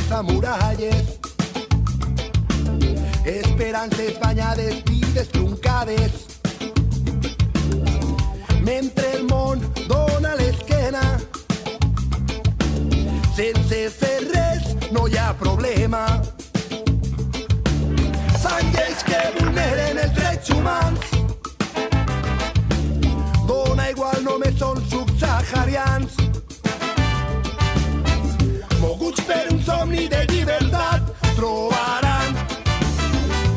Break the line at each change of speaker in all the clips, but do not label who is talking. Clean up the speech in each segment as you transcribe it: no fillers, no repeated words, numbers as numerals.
samuraies, esperances banyades, vides truncades. Mentre el món dona l'esquena, sense fer res no hi ha problema. Fan lleis que vulneren els drets humans, dona igual, només són subsaharians. Moguts per un somni de llibertat, trobaran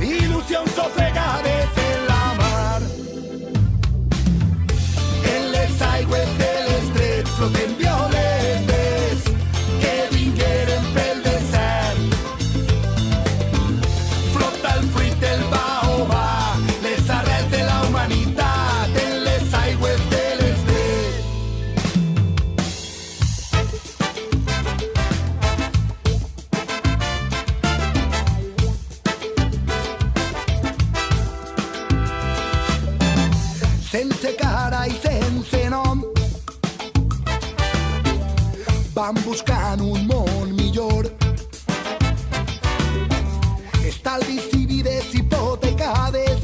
il·lusions ofegades en la mar. En les aigües de l'estret floten violetes que vingueren pel desert. Flota el fruit del baobab, les arrels de la humanitat en les aigües de l'estret. Sense cara i sense nom, van buscant un món millor. Estalvis i vides hipotecades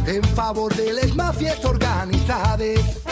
en favor de les màfies organitzades.